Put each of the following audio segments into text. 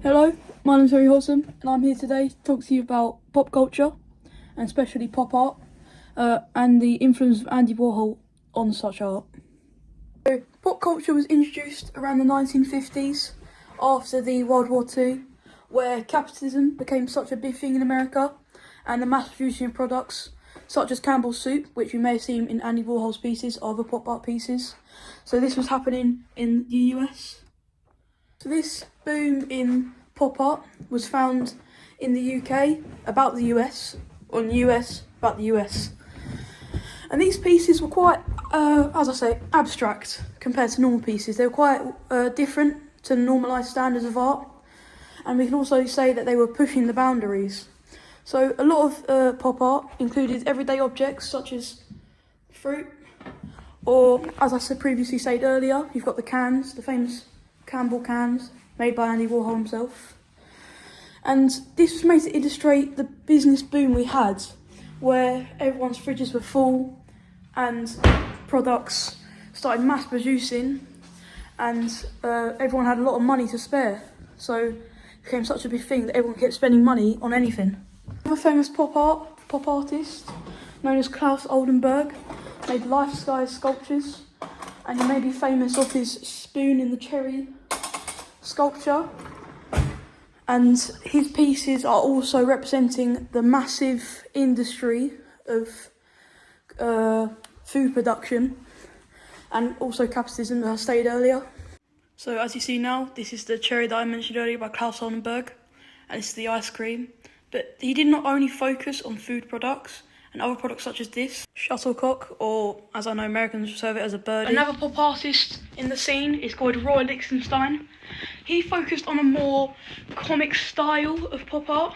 Hello, my name's Henry Hobson and I'm here today to talk to you about pop culture and especially pop art and the influence of Andy Warhol on such art. So, pop culture was introduced around the 1950s after the World War II, where capitalism became such a big thing in America and the mass producing of products such as Campbell's soup, which you may have seen in Andy Warhol's pieces, other pop art pieces. So this was happening in the US. So this boom in pop art was found in the UK about the US, or in the US about the US. And these pieces were quite, as I say, abstract compared to normal pieces. They were quite different to normalised standards of art. And we can also say that they were pushing the boundaries. So a lot of pop art included everyday objects such as fruit, or as I said previously said earlier, you've got the cans, the famous Campbell cans made by Andy Warhol himself. And this was made to illustrate the business boom we had, where everyone's fridges were full and products started mass producing and everyone had a lot of money to spare. So it became such a big thing that everyone kept spending money on anything. Another famous pop artist known as Klaus Oldenburg made life-size sculptures, and he may be famous of his spoon in the cherry sculpture. And his pieces are also representing the massive industry of food production and also capitalism that I stated earlier. So as you see now, this is the cherry that I mentioned earlier by Klaus Oldenburg, and this is the ice cream. But he did not only focus on food products and other products such as this shuttlecock, or as I know Americans refer it as a birdie. Another pop artist in the scene is called Roy Lichtenstein. He focused on a more comic style of pop art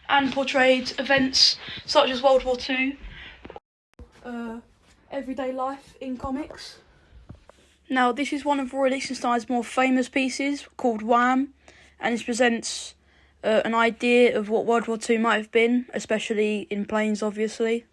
and portrayed events such as World War II, everyday life in comics. Now this is one of Roy Lichtenstein's more famous pieces called Wham, and this presents an idea of what World War II might have been, especially in planes obviously.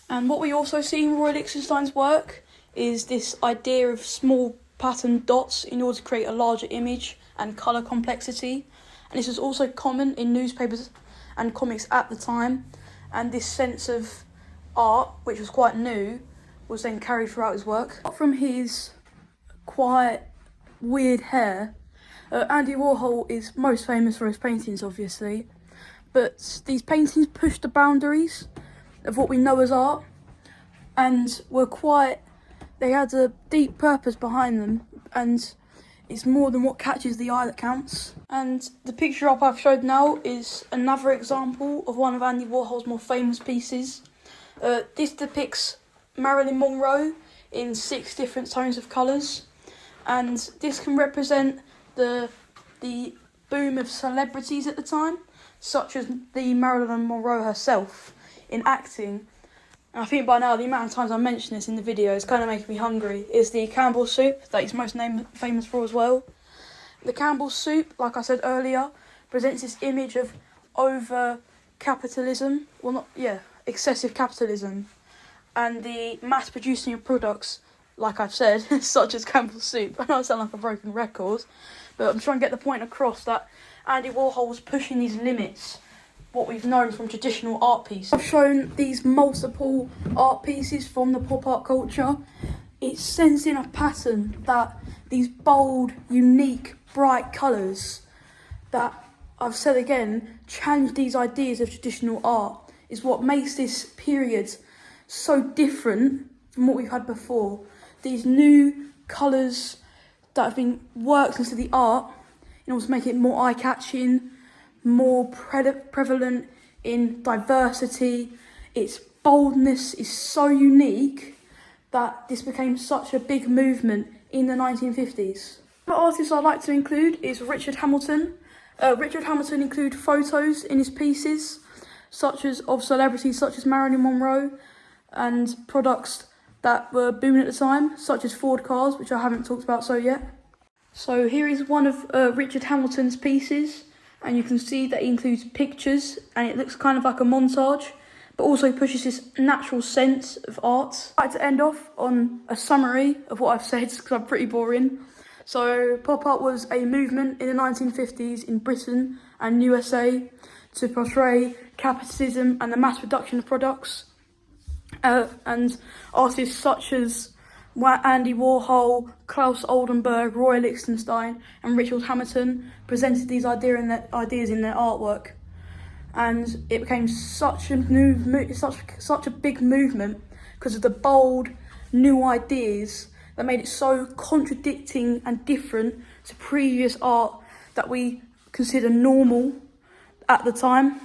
And what we also see in Roy Lichtenstein's work is this idea of small patterned dots in order to create a larger image and colour complexity. And this was also common in newspapers and comics at the time, and this sense of art, which was quite new, was then carried throughout his work. Apart from his quite weird hair, Andy Warhol is most famous for his paintings, obviously, but these paintings pushed the boundaries of what we know as art and they had a deep purpose behind them, and it's more than what catches the eye that counts. And the picture up I've showed now is another example of one of Andy Warhol's more famous pieces. This depicts Marilyn Monroe in 6 different tones of colours, and this can represent the boom of celebrities at the time, such as the Marilyn Monroe herself in acting. And I think by now the amount of times I mention this in the video is kind of making me hungry. Is the Campbell's soup that he's most famous for as well. The Campbell's soup, like I said earlier, presents this image of excessive capitalism, and the mass producing of products, like I've said, such as Campbell's soup. I know I sound like a broken record, but I'm trying to get the point across that Andy Warhol was pushing these limits, what we've known from traditional art pieces. I've shown these multiple art pieces from the pop art culture. It sends in a pattern that these bold, unique, bright colours that, I've said again, challenge these ideas of traditional art is what makes this period so different from what we've had before. These new colours that have been worked into the art in order to make it more eye-catching, more prevalent in diversity. Its boldness is so unique that this became such a big movement in the 1950s. The artist I'd like to include is Richard Hamilton. Richard Hamilton included photos in his pieces, of celebrities such as Marilyn Monroe, and products that were booming at the time, such as Ford cars, which I haven't talked about yet. So here is one of Richard Hamilton's pieces, and you can see that he includes pictures, and it looks kind of like a montage, but also pushes this natural sense of art. I'd like to end off on a summary of what I've said, because I'm pretty boring. So pop art was a movement in the 1950s in Britain and USA to portray capitalism and the mass production of products. And artists such as Andy Warhol, Klaus Oldenburg, Roy Lichtenstein and Richard Hamilton presented these ideas in their artwork. And it became such a big movement because of the bold new ideas that made it so contradicting and different to previous art that we consider normal at the time.